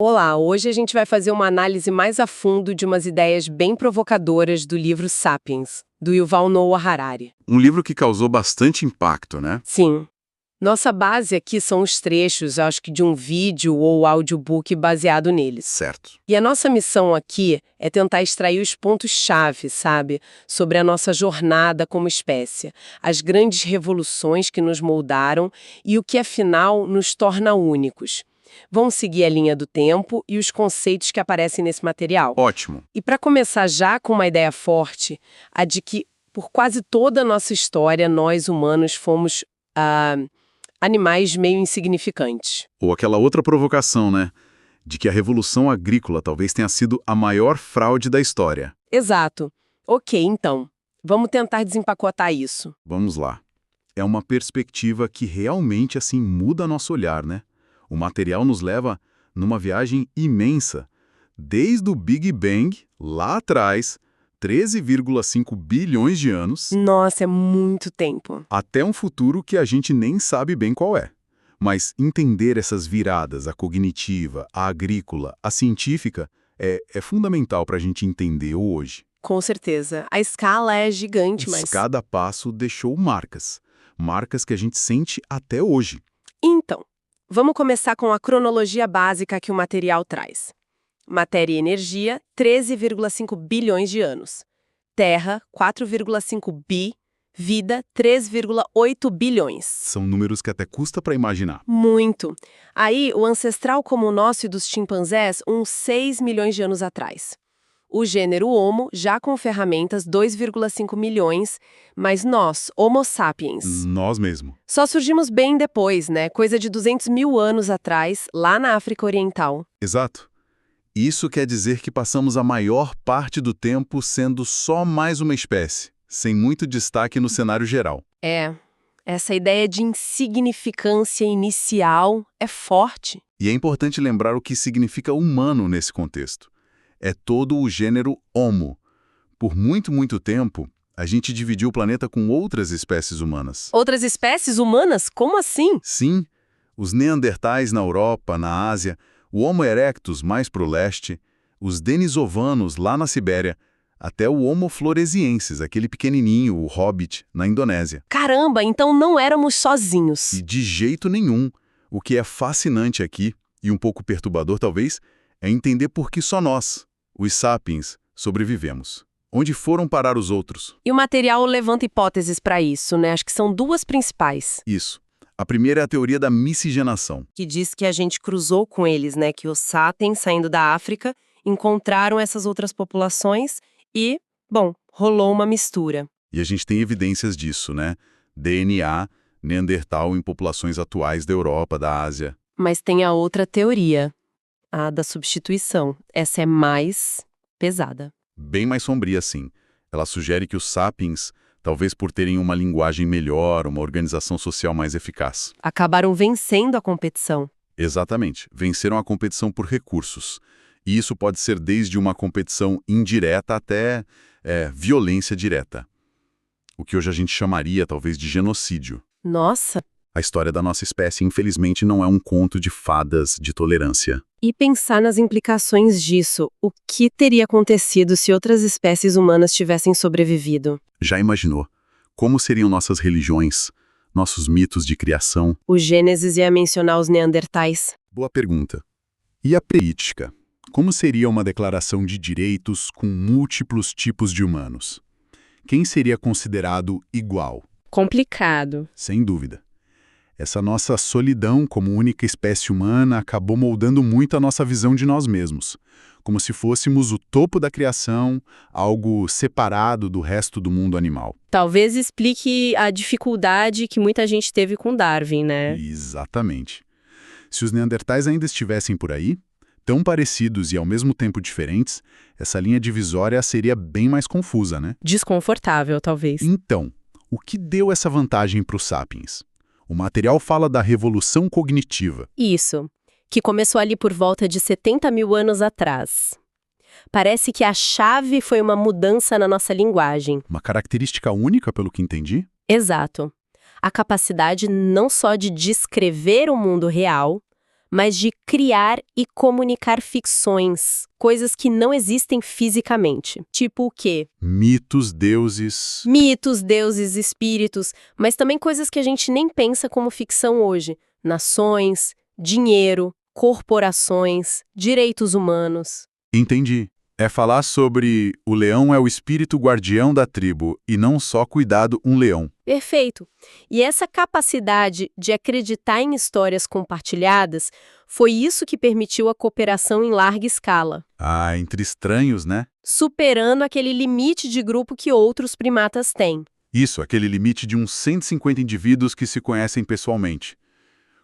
Olá, hoje a gente vai fazer uma análise mais a fundo de umas ideias bem provocadoras do livro Sapiens, do Yuval Noah Harari. Um livro que causou bastante impacto, né? Sim. Nossa base aqui são os trechos, acho que de um vídeo ou audiobook baseado neles. Certo. E a nossa missão aqui é tentar extrair os pontos-chave, sabe? Sobre a nossa jornada como espécie, as grandes revoluções que nos moldaram e o que, afinal, nos torna únicos. Vamos seguir a linha do tempo e os conceitos que aparecem nesse material. Ótimo. E para começar já com uma ideia forte, a de que, por quase toda a nossa história, nós humanos fomos animais meio insignificantes. Ou aquela outra provocação, né? De que a Revolução Agrícola talvez tenha sido a maior fraude da história. Exato. Ok, então, vamos tentar desempacotar isso. Vamos lá. É uma perspectiva que realmente, assim, muda nosso olhar, né? O material nos leva numa viagem imensa. Desde o Big Bang, lá atrás, 13,5 bilhões de anos, Nossa, é muito tempo. até um futuro que a gente nem sabe bem qual é. Mas entender essas viradas, a cognitiva, a agrícola, a científica, é fundamental para a gente entender o hoje. Com certeza. A escala é gigante, mas... Cada passo deixou marcas. Marcas que a gente sente até hoje. Então, vamos começar com a cronologia básica que o material traz. Matéria e energia, 13,5 bilhões de anos. Terra, 4,5 bi. Vida, 3,8 bilhões. São números que até custa para imaginar. Muito. Aí, o ancestral como o nosso e dos chimpanzés, uns 6 milhões de anos atrás. O gênero Homo, já com ferramentas, 2,5 milhões, mas nós, Homo sapiens, Nós mesmo. só surgimos bem depois, né? Coisa de 200 mil anos atrás, lá na África Oriental. Exato. Isso quer dizer que passamos a maior parte do tempo sendo só mais uma espécie, sem muito destaque no cenário geral. Essa ideia de insignificância inicial é forte. E é importante lembrar o que significa humano nesse contexto. É todo o gênero Homo. Por muito, muito tempo, a gente dividiu o planeta com outras espécies humanas. Outras espécies humanas? Como assim? Sim, os Neandertais na Europa, na Ásia, o Homo erectus mais para o leste, os denisovanos lá na Sibéria, até o Homo floresiensis, aquele pequenininho, o Hobbit, na Indonésia. Caramba, então não éramos sozinhos. E de jeito nenhum. O que é fascinante aqui, e um pouco perturbador talvez, é entender por que só nós, os sapiens, sobrevivemos. Onde foram parar os outros? E o material levanta hipóteses para isso, né? Acho que são duas principais. Isso. A primeira é a teoria da miscigenação. Que diz que a gente cruzou com eles, né? Que os sapiens, saindo da África, encontraram essas outras populações e, bom, rolou uma mistura. E a gente tem evidências disso, né? DNA neandertal em populações atuais da Europa, da Ásia. Mas tem a outra teoria, a da substituição. Essa é mais pesada. Bem mais sombria, sim. Ela sugere que os sapiens, talvez por terem uma linguagem melhor, uma organização social mais eficaz. Acabaram vencendo a competição. Exatamente. Venceram a competição por recursos. E isso pode ser desde uma competição indireta até violência direta. O que hoje a gente chamaria, talvez, de genocídio. Nossa! A história da nossa espécie, infelizmente, não é um conto de fadas de tolerância. E pensar nas implicações disso. O que teria acontecido se outras espécies humanas tivessem sobrevivido? Já imaginou? Como seriam nossas religiões, nossos mitos de criação? O Gênesis ia mencionar os neandertais. Boa pergunta. E a política? Como seria uma declaração de direitos com múltiplos tipos de humanos? Quem seria considerado igual? Complicado. Sem dúvida. Essa nossa solidão como única espécie humana acabou moldando muito a nossa visão de nós mesmos, como se fôssemos o topo da criação, algo separado do resto do mundo animal. Talvez explique a dificuldade que muita gente teve com Darwin, né? Exatamente. Se os neandertais ainda estivessem por aí, tão parecidos e ao mesmo tempo diferentes, essa linha divisória seria bem mais confusa, né? Desconfortável, talvez. Então, o que deu essa vantagem para os sapiens? O material fala da revolução cognitiva. Isso, que começou ali por volta de 70 mil anos atrás. Parece que a chave foi uma mudança na nossa linguagem. Uma característica única, pelo que entendi? Exato. A capacidade não só de descrever o mundo real, mas de criar e comunicar ficções, coisas que não existem fisicamente. Tipo o quê? Mitos, deuses... Mitos, deuses, espíritos, mas também coisas que a gente nem pensa como ficção hoje. Nações, dinheiro, corporações, direitos humanos. Entendi. É falar sobre o leão é o espírito guardião da tribo e não só cuidado um leão. Perfeito. E essa capacidade de acreditar em histórias compartilhadas foi isso que permitiu a cooperação em larga escala, Ah, entre estranhos, né? superando aquele limite de grupo que outros primatas têm. Isso, aquele limite de uns 150 indivíduos que se conhecem pessoalmente.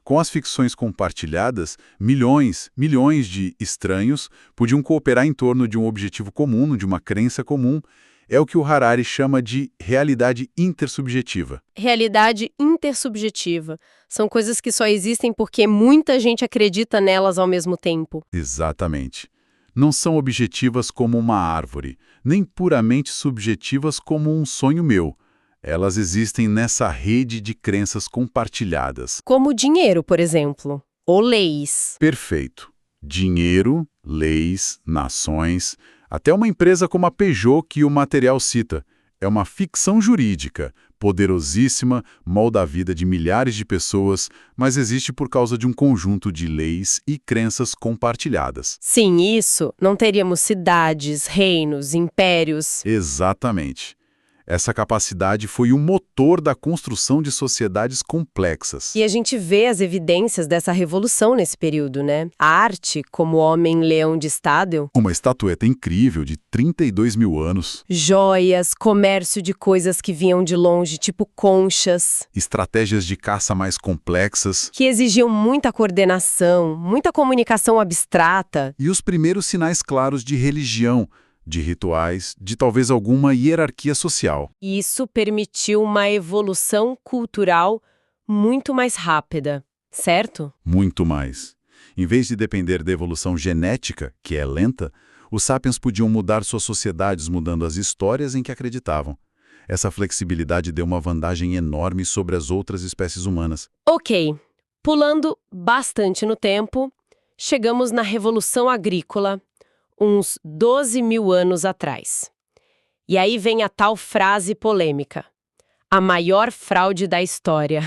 Com as ficções compartilhadas, milhões de estranhos podiam cooperar em torno de um objetivo comum, de uma crença comum. É o que o Harari chama de realidade intersubjetiva. Realidade intersubjetiva. São coisas que só existem porque muita gente acredita nelas ao mesmo tempo. Exatamente. Não são objetivas como uma árvore, nem puramente subjetivas como um sonho meu. Elas existem nessa rede de crenças compartilhadas. Como o dinheiro, por exemplo. Ou leis. Perfeito. Dinheiro, leis, nações, até uma empresa como a Peugeot que o material cita. É uma ficção jurídica, poderosíssima, molda a vida de milhares de pessoas, mas existe por causa de um conjunto de leis e crenças compartilhadas. Sem isso, não teríamos cidades, reinos, impérios. Exatamente. Essa capacidade foi o motor da construção de sociedades complexas. E a gente vê as evidências dessa revolução nesse período, né? A arte, como Homem-Leão de Estado, Uma estatueta incrível de 32 mil anos, joias, comércio de coisas que vinham de longe, tipo conchas, estratégias de caça mais complexas que exigiam muita coordenação, muita comunicação abstrata. e os primeiros sinais claros de religião, de rituais, de talvez alguma hierarquia social. E isso permitiu uma evolução cultural muito mais rápida, certo? Muito mais. Em vez de depender da evolução genética, que é lenta, os sapiens podiam mudar suas sociedades mudando as histórias em que acreditavam. Essa flexibilidade deu uma vantagem enorme sobre as outras espécies humanas. Ok, pulando bastante no tempo, chegamos na Revolução Agrícola, uns 12 mil anos atrás. E aí vem a tal frase polêmica: a maior fraude da história.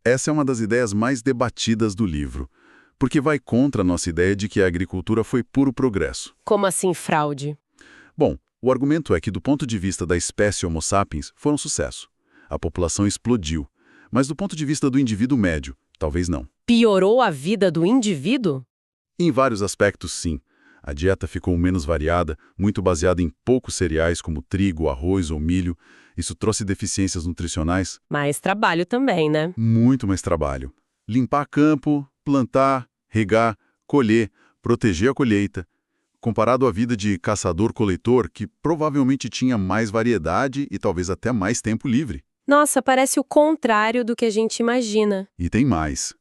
Essa é uma das ideias mais debatidas do livro, porque vai contra a nossa ideia de que a agricultura foi puro progresso. Como assim fraude? Bom, o argumento é que, do ponto de vista da espécie Homo sapiens, foi um sucesso. A população explodiu. Mas do ponto de vista do indivíduo médio, talvez não. Piorou a vida do indivíduo? Em vários aspectos, sim. A dieta ficou menos variada, muito baseada em poucos cereais como trigo, arroz ou milho. Isso trouxe deficiências nutricionais. Mais trabalho também, né? Muito mais trabalho. Limpar campo, plantar, regar, colher, proteger a colheita. Comparado à vida de caçador-coletor, que provavelmente tinha mais variedade e talvez até mais tempo livre. Nossa, parece o contrário do que a gente imagina. E tem mais.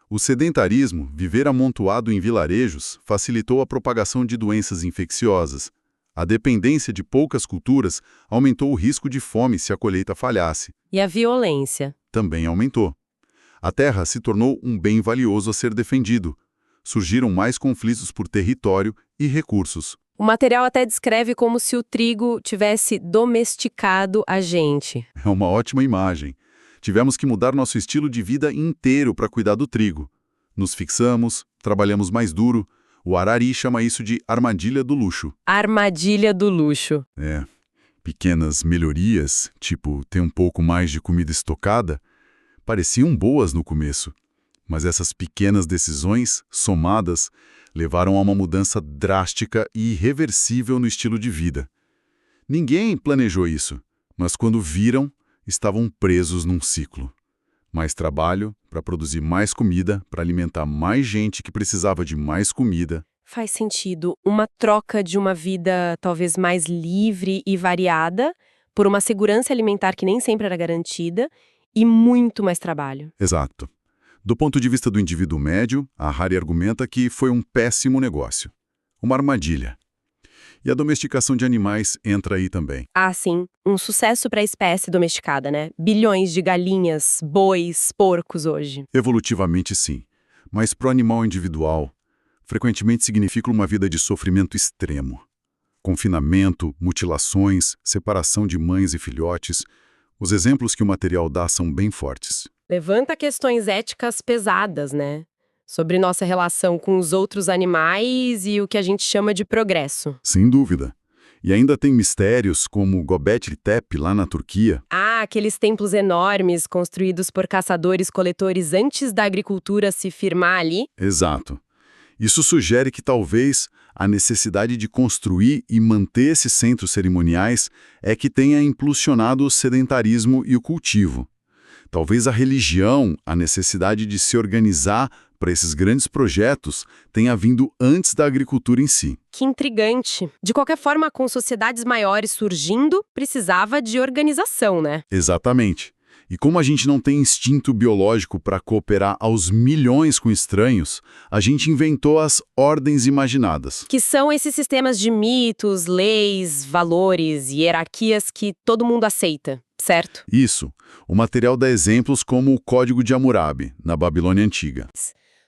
O sedentarismo, viver amontoado em vilarejos, facilitou a propagação de doenças infecciosas. A dependência de poucas culturas aumentou o risco de fome se a colheita falhasse. E a violência? Também aumentou. A terra se tornou um bem valioso a ser defendido. Surgiram mais conflitos por território e recursos. O material até descreve como se o trigo tivesse domesticado a gente. É uma ótima imagem. Tivemos que mudar nosso estilo de vida inteiro para cuidar do trigo. Nos fixamos, trabalhamos mais duro. O Harari chama isso de armadilha do luxo. Armadilha do luxo. É. Pequenas melhorias, tipo ter um pouco mais de comida estocada, pareciam boas no começo. Mas essas pequenas decisões, somadas, levaram a uma mudança drástica e irreversível no estilo de vida. Ninguém planejou isso, mas quando viram, estavam presos num ciclo. Mais trabalho para produzir mais comida, para alimentar mais gente que precisava de mais comida. Faz sentido. Uma troca de uma vida talvez mais livre e variada por uma segurança alimentar que nem sempre era garantida e muito mais trabalho. Exato. Do ponto de vista do indivíduo médio, a Harari argumenta que foi um péssimo negócio. Uma armadilha. E a domesticação de animais entra aí também. Ah, sim. Um sucesso para a espécie domesticada, né? Bilhões de galinhas, bois, porcos hoje. Evolutivamente, sim. Mas para o animal individual, frequentemente significa uma vida de sofrimento extremo. Confinamento, mutilações, separação de mães e filhotes. Os exemplos que o material dá são bem fortes. Levanta questões éticas pesadas, né? Sobre nossa relação com os outros animais e o que a gente chama de progresso. Sem dúvida. E ainda tem mistérios como Göbekli Tepe, lá na Turquia. Ah, aqueles templos enormes construídos por caçadores-coletores antes da agricultura se firmar ali? Exato. Isso sugere que talvez a necessidade de construir e manter esses centros cerimoniais é que tenha impulsionado o sedentarismo e o cultivo. Talvez a religião, a necessidade de se organizar para esses grandes projetos, tenha vindo antes da agricultura em si. Que intrigante. De qualquer forma, com sociedades maiores surgindo, precisava de organização, né? Exatamente. E como a gente não tem instinto biológico para cooperar aos milhões com estranhos, a gente inventou as ordens imaginadas. Que são esses sistemas de mitos, leis, valores e hierarquias que todo mundo aceita, certo? Isso. O material dá exemplos como o Código de Hammurabi, na Babilônia Antiga.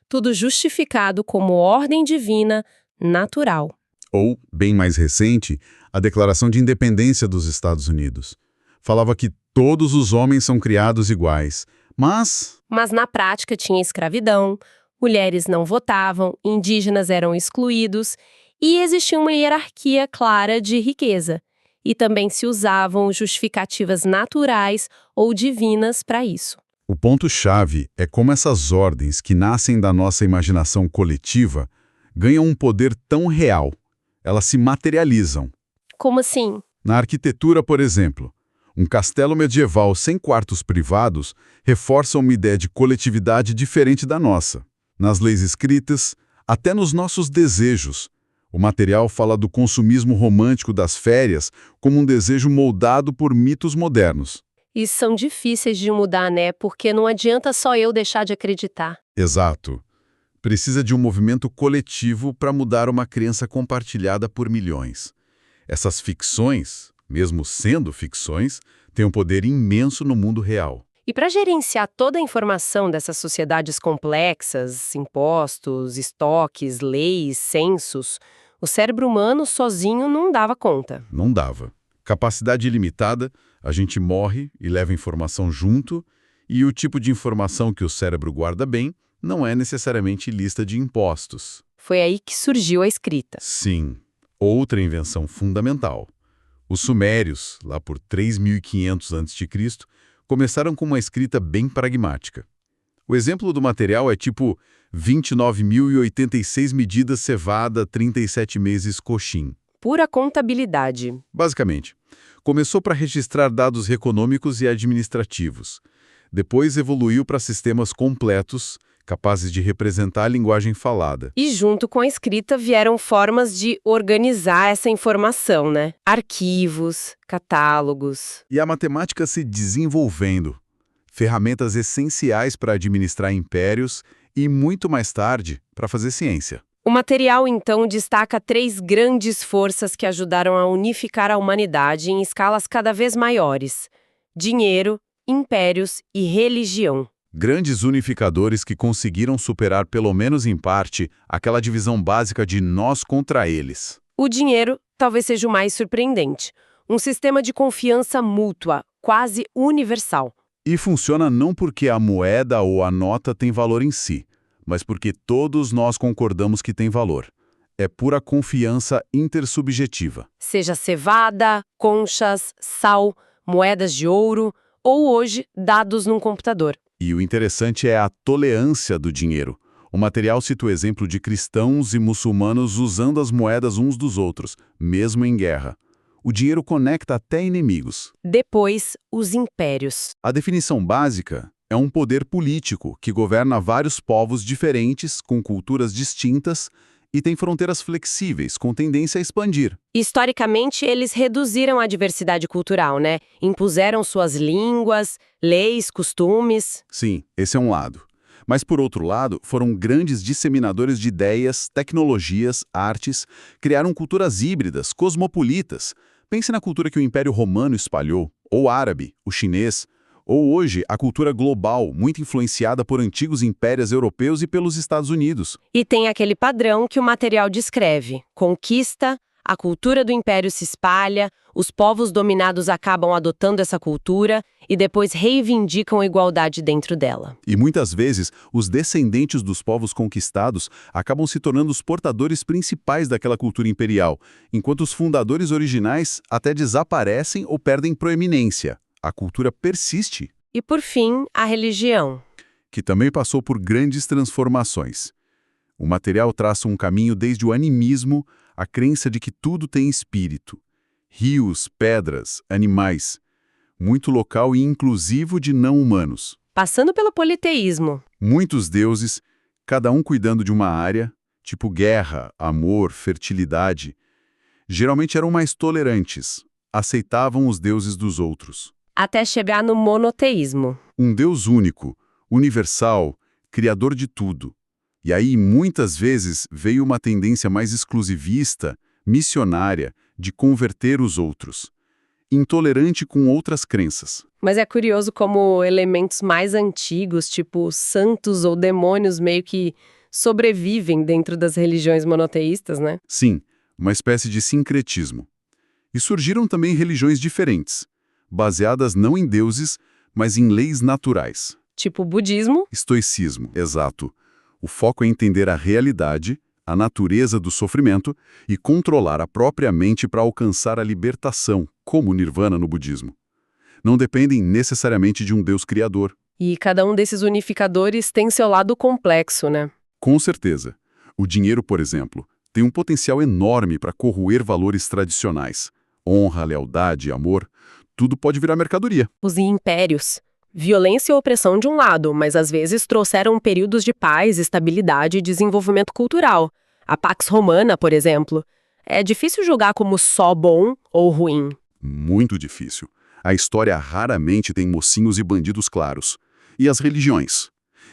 Tudo justificado como ordem divina, natural. Ou, bem mais recente, a Declaração de Independência dos Estados Unidos. Falava que todos os homens são criados iguais, mas na prática tinha escravidão, mulheres não votavam, indígenas eram excluídos e existia uma hierarquia clara de riqueza. E também se usavam justificativas naturais ou divinas para isso. o ponto-chave é como essas ordens que nascem da nossa imaginação coletiva ganham um poder tão real. Elas se materializam. Como assim? Na arquitetura, por exemplo, um castelo medieval sem quartos privados reforça uma ideia de coletividade diferente da nossa. Nas leis escritas, até nos nossos desejos, o material fala do consumismo romântico das férias como um desejo moldado por mitos modernos. E são difíceis de mudar, né? Porque não adianta só eu deixar de acreditar. Exato. Precisa de um movimento coletivo para mudar uma crença compartilhada por milhões. Essas ficções, mesmo sendo ficções, têm um poder imenso no mundo real. E para gerenciar toda a informação dessas sociedades complexas, impostos, estoques, leis, censos, o cérebro humano sozinho não dava conta. Não dava. Capacidade ilimitada, a gente morre e leva informação junto, e o tipo de informação que o cérebro guarda bem não é necessariamente lista de impostos. Foi aí que surgiu a escrita. Sim, outra invenção fundamental. Os sumérios, lá por 3.500 a.C., começaram com uma escrita bem pragmática. O exemplo do material é tipo 29.086 medidas cevada, 37 meses coxim. Pura contabilidade. Basicamente, começou para registrar dados econômicos e administrativos. Depois evoluiu para sistemas completos, capazes de representar a linguagem falada. E junto com a escrita vieram formas de organizar essa informação, né? Arquivos, catálogos. E a matemática se desenvolvendo. Ferramentas essenciais para administrar impérios e, muito mais tarde, para fazer ciência. O material, então, destaca 3 grandes forças que ajudaram a unificar a humanidade em escalas cada vez maiores: dinheiro, impérios e religião. Grandes unificadores que conseguiram superar, pelo menos em parte, aquela divisão básica de nós contra eles. O dinheiro talvez seja o mais surpreendente. Um sistema de confiança mútua, quase universal. E funciona não porque a moeda ou a nota tem valor em si, mas porque todos nós concordamos que tem valor. É pura confiança intersubjetiva. Seja cevada, conchas, sal, moedas de ouro ou, hoje, dados num computador. E o interessante é a tolerância do dinheiro. O material cita o exemplo de cristãos e muçulmanos usando as moedas uns dos outros, mesmo em guerra. O dinheiro conecta até inimigos. Depois, os impérios. A definição básica é um poder político que governa vários povos diferentes, com culturas distintas e tem fronteiras flexíveis, com tendência a expandir. Historicamente, eles reduziram a diversidade cultural, né? Impuseram suas línguas, leis, costumes. Sim, esse é um lado. Mas, por outro lado, foram grandes disseminadores de ideias, tecnologias, artes, criaram culturas híbridas, cosmopolitas. Pense na cultura que o Império Romano espalhou, ou árabe, o chinês, Ou hoje, a cultura global, muito influenciada por antigos impérios europeus e pelos Estados Unidos. E tem aquele padrão que o material descreve: conquista, a cultura do império se espalha, os povos dominados acabam adotando essa cultura e depois reivindicam a igualdade dentro dela. E muitas vezes, os descendentes dos povos conquistados acabam se tornando os portadores principais daquela cultura imperial, enquanto os fundadores originais até desaparecem ou perdem proeminência. A cultura persiste. E por fim, a religião. Que também passou por grandes transformações. O material traça um caminho desde o animismo, a crença de que tudo tem espírito. Rios, pedras, animais. Muito local e inclusivo de não-humanos. Passando pelo politeísmo. Muitos deuses, cada um cuidando de uma área, tipo guerra, amor, fertilidade. Geralmente eram mais tolerantes, aceitavam os deuses dos outros. Até chegar no monoteísmo. Um Deus único, universal, criador de tudo. E aí, muitas vezes, veio uma tendência mais exclusivista, missionária, de converter os outros. Intolerante com outras crenças. Mas é curioso como elementos mais antigos, tipo santos ou demônios, meio que sobrevivem dentro das religiões monoteístas, né? Sim, uma espécie de sincretismo. E surgiram também religiões diferentes, baseadas não em deuses, mas em leis naturais. Tipo budismo. Estoicismo, exato. O foco é entender a realidade, a natureza do sofrimento e controlar a própria mente para alcançar a libertação, como o nirvana no budismo. Não dependem necessariamente de um Deus criador. E cada um desses unificadores tem seu lado complexo, né? Com certeza. O dinheiro, por exemplo, tem um potencial enorme para corroer valores tradicionais. Honra, lealdade, amor, tudo pode virar mercadoria. Os impérios. Violência e opressão de um lado, mas às vezes trouxeram períodos de paz, estabilidade e desenvolvimento cultural. A Pax Romana, por exemplo. É difícil julgar como só bom ou ruim. Muito difícil. A história raramente tem mocinhos e bandidos claros. E as religiões?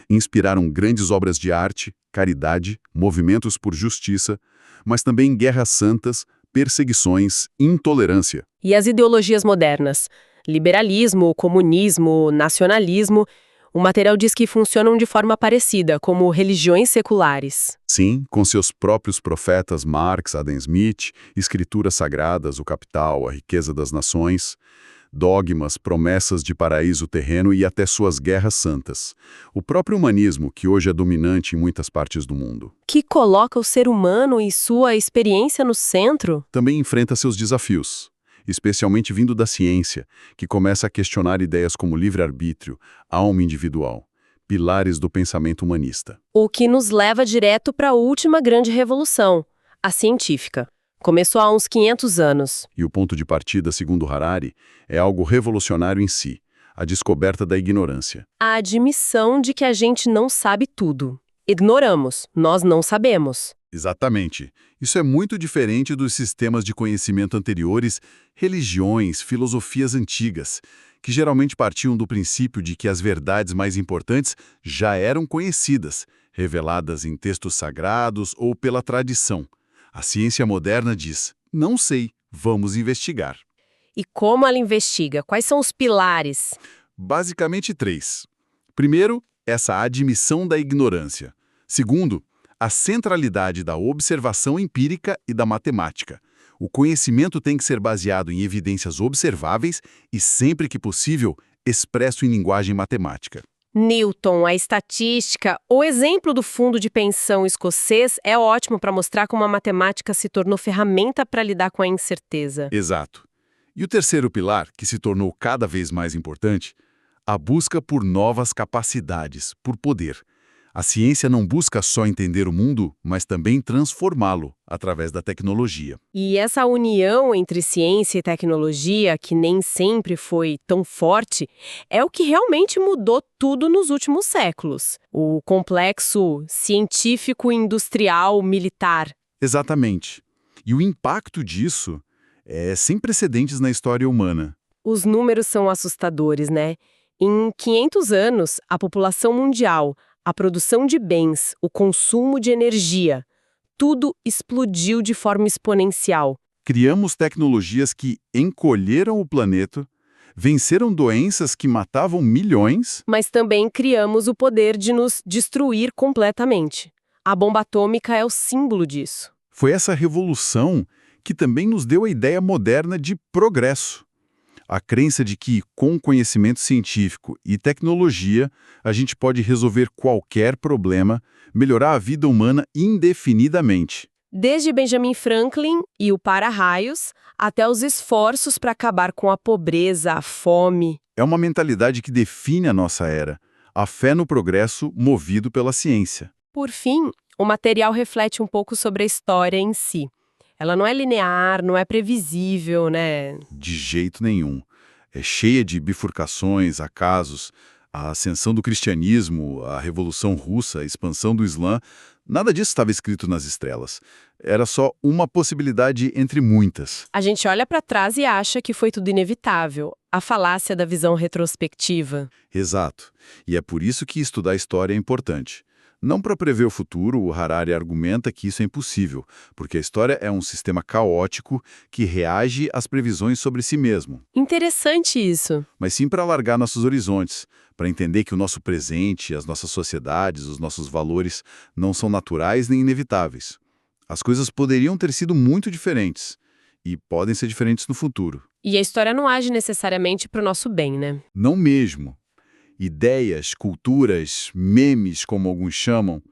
Inspiraram grandes obras de arte, caridade, movimentos por justiça, mas também guerras santas, perseguições, intolerância. E as ideologias modernas? Liberalismo, comunismo, nacionalismo. O material diz que funcionam de forma parecida, como religiões seculares. Sim, com seus próprios profetas Marx, Adam Smith, escrituras sagradas, o Capital, a riqueza das nações, dogmas, promessas de paraíso terreno e até suas guerras santas. O próprio humanismo, que hoje é dominante em muitas partes do mundo. Que coloca o ser humano e sua experiência no centro? Também enfrenta seus desafios, especialmente vindo da ciência, que começa a questionar ideias como livre-arbítrio, alma individual, pilares do pensamento humanista. O que nos leva direto para a última grande revolução, a científica. Começou há uns 500 anos. E o ponto de partida, segundo Harari, é algo revolucionário em si, a descoberta da ignorância. A admissão de que a gente não sabe tudo. Ignoramos, nós não sabemos. Exatamente. Isso é muito diferente dos sistemas de conhecimento anteriores, religiões, filosofias antigas, que geralmente partiam do princípio de que as verdades mais importantes já eram conhecidas, reveladas em textos sagrados ou pela tradição. A ciência moderna diz, não sei, vamos investigar. E como ela investiga? Quais são os pilares? Basicamente 3. Primeiro, essa admissão da ignorância. Segundo, a centralidade da observação empírica e da matemática. O conhecimento tem que ser baseado em evidências observáveis e, sempre que possível, expresso em linguagem matemática. Newton, a estatística, o exemplo do fundo de pensão escocês é ótimo para mostrar como a matemática se tornou ferramenta para lidar com a incerteza. Exato. E o terceiro pilar, que se tornou cada vez mais importante, a busca por novas capacidades, por poder. A ciência não busca só entender o mundo, mas também transformá-lo através da tecnologia. E essa união entre ciência e tecnologia, que nem sempre foi tão forte, é o que realmente mudou tudo nos últimos séculos. O complexo científico, industrial, militar. Exatamente. E o impacto disso é sem precedentes na história humana. Os números são assustadores, né? Em 500 anos, a população mundial, a produção de bens, o consumo de energia, tudo explodiu de forma exponencial. Criamos tecnologias que encolheram o planeta, venceram doenças que matavam milhões. Mas também criamos o poder de nos destruir completamente. A bomba atômica é o símbolo disso. Foi essa revolução que também nos deu a ideia moderna de progresso. A crença de que, com conhecimento científico e tecnologia, a gente pode resolver qualquer problema, melhorar a vida humana indefinidamente. Desde Benjamin Franklin e o para-raios, até os esforços para acabar com a pobreza, a fome. É uma mentalidade que define a nossa era, a fé no progresso movido pela ciência. Por fim, o material reflete um pouco sobre a história em si. Ela não é linear, não é previsível, né? De jeito nenhum. É cheia de bifurcações, acasos, a ascensão do cristianismo, a Revolução Russa, a expansão do Islã. Nada disso estava escrito nas estrelas. Era só uma possibilidade entre muitas. A gente olha para trás e acha que foi tudo inevitável. A falácia da visão retrospectiva. Exato. E é por isso que estudar história é importante. Não para prever o futuro, o Harari argumenta que isso é impossível, porque a história é um sistema caótico que reage às previsões sobre si mesmo. Interessante isso. Mas sim para alargar nossos horizontes, para entender que o nosso presente, as nossas sociedades, os nossos valores não são naturais nem inevitáveis. As coisas poderiam ter sido muito diferentes e podem ser diferentes no futuro. E a história não age necessariamente para o nosso bem, né? Não mesmo. Ideias, culturas, memes, como alguns chamam,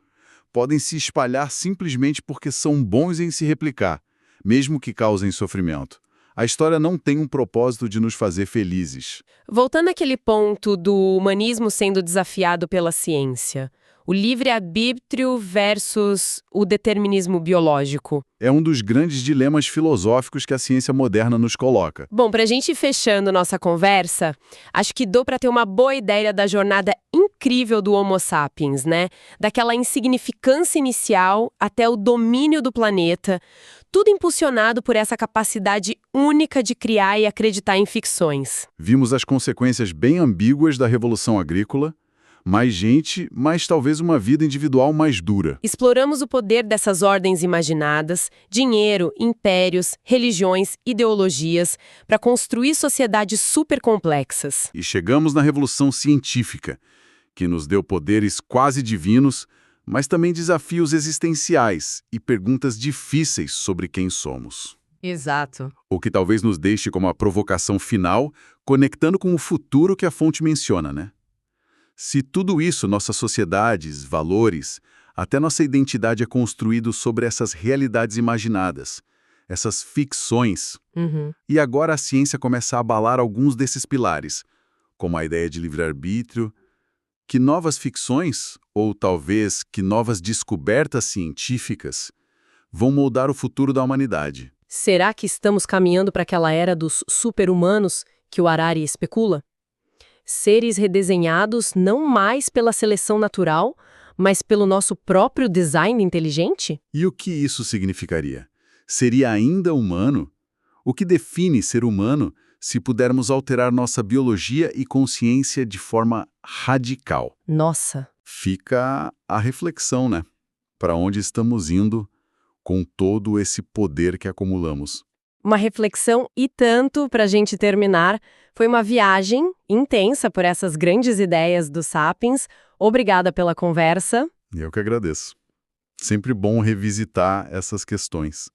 podem se espalhar simplesmente porque são bons em se replicar, mesmo que causem sofrimento. A história não tem um propósito de nos fazer felizes. Voltando àquele ponto do humanismo sendo desafiado pela ciência, o livre-arbítrio versus o determinismo biológico. É um dos grandes dilemas filosóficos que a ciência moderna nos coloca. Bom, para a gente ir fechando nossa conversa, acho que deu para ter uma boa ideia da jornada incrível do Homo sapiens, né? Daquela insignificância inicial até o domínio do planeta, tudo impulsionado por essa capacidade única de criar e acreditar em ficções. Vimos as consequências bem ambíguas da Revolução Agrícola, mais gente, mas talvez uma vida individual mais dura. Exploramos o poder dessas ordens imaginadas, dinheiro, impérios, religiões, ideologias, para construir sociedades supercomplexas. E chegamos na Revolução Científica, que nos deu poderes quase divinos, mas também desafios existenciais e perguntas difíceis sobre quem somos. Exato. O que talvez nos deixe como a provocação final, conectando com o futuro que a fonte menciona, né? Se tudo isso, nossas sociedades, valores, até nossa identidade é construído sobre essas realidades imaginadas, essas ficções, e agora a ciência começa a abalar alguns desses pilares, como a ideia de livre-arbítrio, que novas ficções, ou talvez que novas descobertas científicas, vão moldar o futuro da humanidade. Será que estamos caminhando para aquela era dos super-humanos que o Harari especula? Seres redesenhados não mais pela seleção natural, mas pelo nosso próprio design inteligente? E o que isso significaria? Seria ainda humano? O que define ser humano se pudermos alterar nossa biologia e consciência de forma radical? Nossa! Fica a reflexão, né? Para onde estamos indo com todo esse poder que acumulamos? Uma reflexão e tanto para a gente terminar. Foi uma viagem intensa por essas grandes ideias do Sapiens. Obrigada pela conversa. Eu que agradeço. Sempre bom revisitar essas questões.